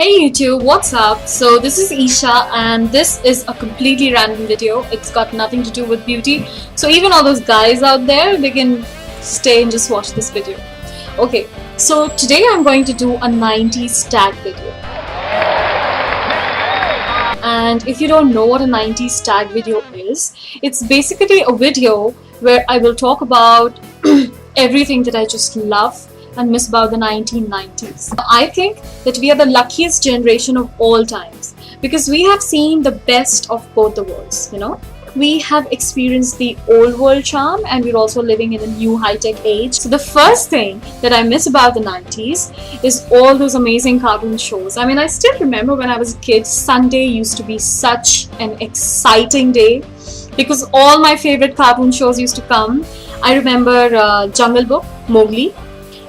Hey YouTube, what's up? So this is Isha and this is a completely random video. It's got nothing to do with beauty. So even all those guys out there, they can stay and just watch this video. Okay, so today I'm going to do a 90s tag video. And if you don't know what a 90s tag video is, it's basically a video where I will talk about everything that I just love and miss about the 1990s. I think that we are the luckiest generation of all times because we have seen the best of both the worlds, you know. We have experienced the old world charm and we're also living in a new high-tech age. So the first thing that I miss about the 90s is all those amazing cartoon shows. I mean, I still remember when I was a kid, Sunday used to be such an exciting day because all my favorite cartoon shows used to come. I remember Jungle Book, Mowgli,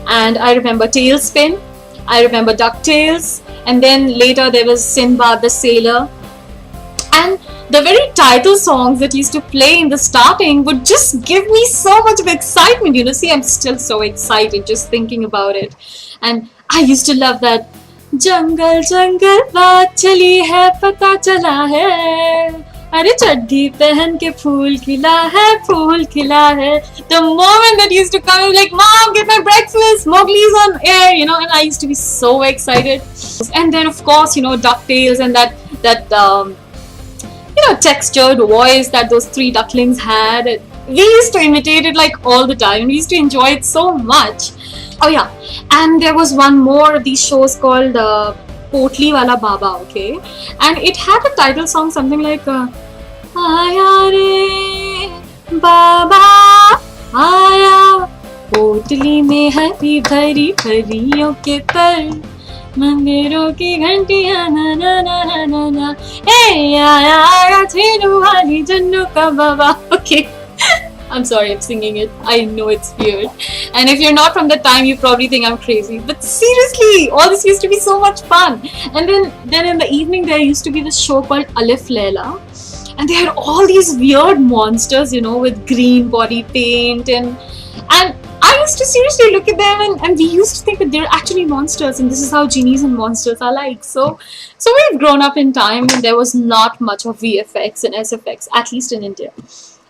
and I remember Tailspin, I remember DuckTales, and then later there was Sinbad the Sailor. And the very title songs that used to play in the starting would just give me so much of excitement, you know. See, I'm still so excited just thinking about it. And I used to love that Jungle Jungle baat chali hai pata chala hai, अरे चड्डी पहन के फूल खिला है. The moment that used to come, I was like, Mom, get my breakfast, Mowgli's on air, you know, and I used to be so excited. And then of course, you know, DuckTales and that you know, textured voice that those three ducklings had. We used to imitate it like all the time. We used to enjoy it so much. Oh yeah, and there was one more of these shows called Potli Wala Baba, okay, and it had a title song something like Aaya re Baba Aaya Potli mein hari bhari bhariyon ke tar मंदिरों की घंटियां ना ना ना ना ना ना hey आया आया थेनु वाली जन्नू का बाबा. Okay, I'm sorry, I'm singing it. I know it's weird. And if you're not from that time, you probably think I'm crazy. But seriously, all this used to be so much fun. And then in the evening, there used to be this show called Alif Layla. And they had all these weird monsters, you know, with green body paint. And I used to seriously look at them and we used to think that they're actually monsters. And this is how genies and monsters are like. So we've grown up in time and there was not much of VFX and SFX, at least in India.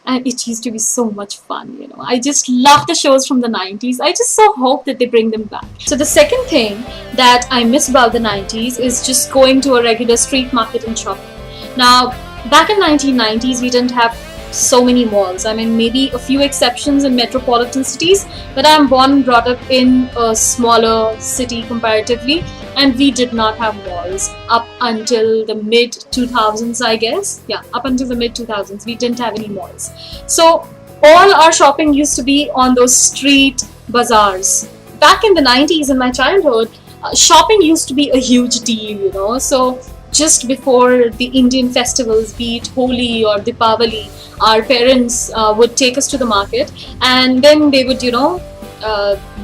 And it used to be so much fun, you know. I just love the shows from the 90s. I just so hope that they bring them back. So the second thing that I miss about the 90s is just going to a regular street market and shopping. Now, back in 1990s, we didn't have so many malls. I mean, maybe a few exceptions in metropolitan cities, but I'm born and brought up in a smaller city comparatively, and we did not have malls up until the mid-2000s, I guess. Yeah, up until the mid-2000s, we didn't have any malls. So all our shopping used to be on those street bazaars. Back in the 90s, in my childhood, shopping used to be a huge deal, you know. So just before the Indian festivals, be it Holi or Deepavali, our parents would take us to the market and then they would, you know,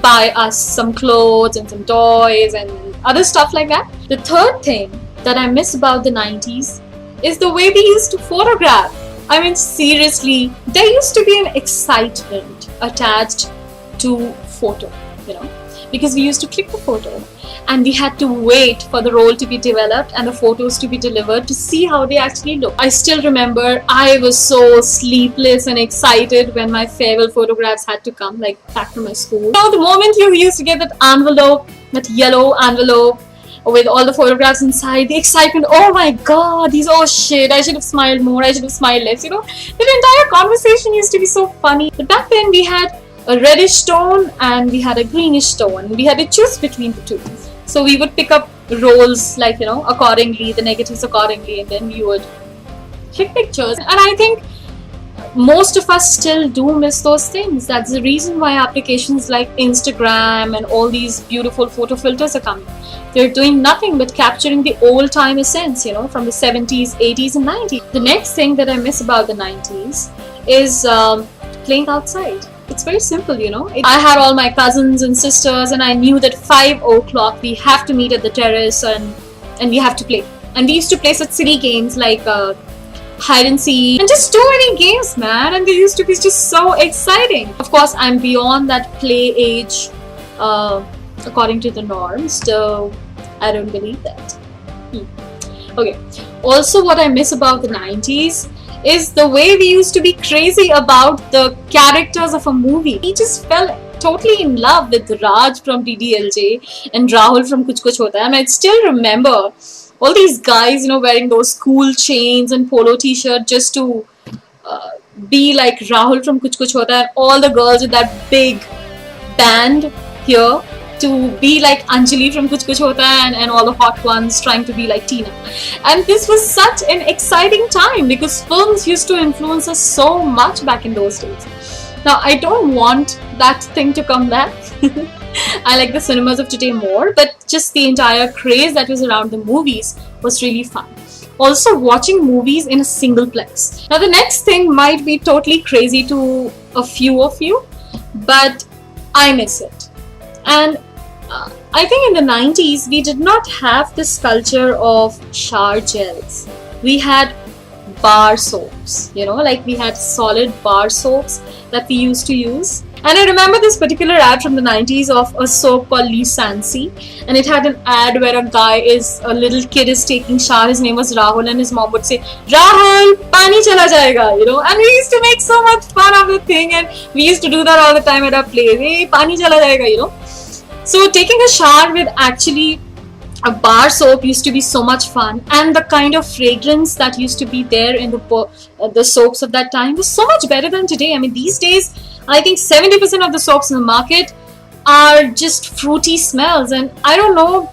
buy us some clothes and some toys and other stuff like that. The third thing that I miss about the 90s is the way we used to photograph. I mean, seriously, there used to be an excitement attached to photo, you know, because we used to click the photo and we had to wait for the roll to be developed and the photos to be delivered to see how they actually look. I still remember I was so sleepless and excited when my farewell photographs had to come, like back from my school. So the moment you used to get that envelope, that yellow envelope with all the photographs inside, the excitement, oh my god, oh shit, I should have smiled more, I should have smiled less, you know. The entire conversation used to be so funny. But back then we had a reddish tone and we had a greenish tone. We had to choose between the two. So we would pick up rolls, like, you know, accordingly, the negatives accordingly, and then we would click pictures. And I think most of us still do miss those things. That's the reason why applications like Instagram and all these beautiful photo filters are coming. They're doing nothing but capturing the old time essence, you know, from the 70s, 80s and 90s. The next thing that I miss about the 90s is playing outside. It's very simple, you know. I had all my cousins and sisters and I knew that 5 o'clock we have to meet at the terrace and we have to play. And we used to play such silly games like hide and seek and just too many games, man. And they used to be just so exciting. Of course, I'm beyond that play age according to the norms, so I don't believe that. Okay. Also, what I miss about the 90s is the way we used to be crazy about the characters of a movie. We just fell totally in love with Raj from DDLJ and Rahul from Kuch Kuch Hota Hai. And I still remember all these guys, wearing those cool chains and polo t-shirt just to be like Rahul from Kuch Kuch Hota Hai, and all the girls with that big band here to be like Anjali from Kuch Kuch Hota Hai, and all the hot ones trying to be like Tina. And this was such an exciting time because films used to influence us so much back in those days. Now, I don't want that thing to come back. I like the cinemas of today more, but just the entire craze that was around the movies was really fun. Also, watching movies in a single plex. Now, the next thing might be totally crazy to a few of you, but I miss it. And I think in the 90s, we did not have this culture of shower gels. We had bar soaps, like we had solid bar soaps that we used to use. And I remember this particular ad from the 90s of a soap called Lee Sansi, and it had an ad where a little kid is taking shower. His name was Rahul, and his mom would say, "Rahul, pani chala jayega," and we used to make so much fun of the thing, and we used to do that all the time at our place. Hey, pani chala jayega, So taking a shower with actually a bar soap used to be so much fun, and the kind of fragrance that used to be there in the soaps of that time was so much better than today. I mean, these days, I think 70% of the soaps in the market are just fruity smells, and I don't know,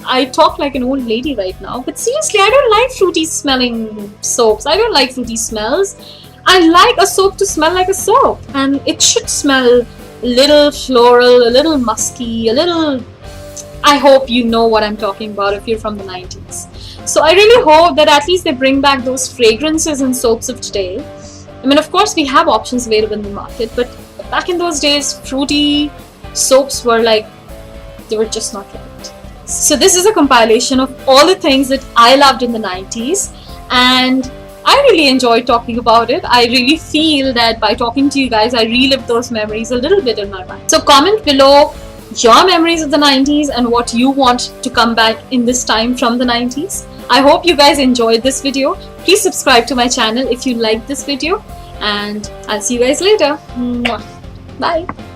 I talk like an old lady right now, but seriously, I don't like fruity smelling soaps. I don't like fruity smells. I like a soap to smell like a soap, and it should smell a little floral, a little musky, a little... I hope you know what I'm talking about if you're from the 90s. So I really hope that at least they bring back those fragrances in soaps of today. I mean, of course, we have options available in the market, but back in those days, fruity soaps were like, they were just not right. So this is a compilation of all the things that I loved in the 90s, and I really enjoyed talking about it. I really feel that by talking to you guys, I relived those memories a little bit in my mind. So comment below your memories of the 90s and what you want to come back in this time from the 90s. I hope you guys enjoyed this video. Please subscribe to my channel if you liked this video, and I'll see you guys later. Bye.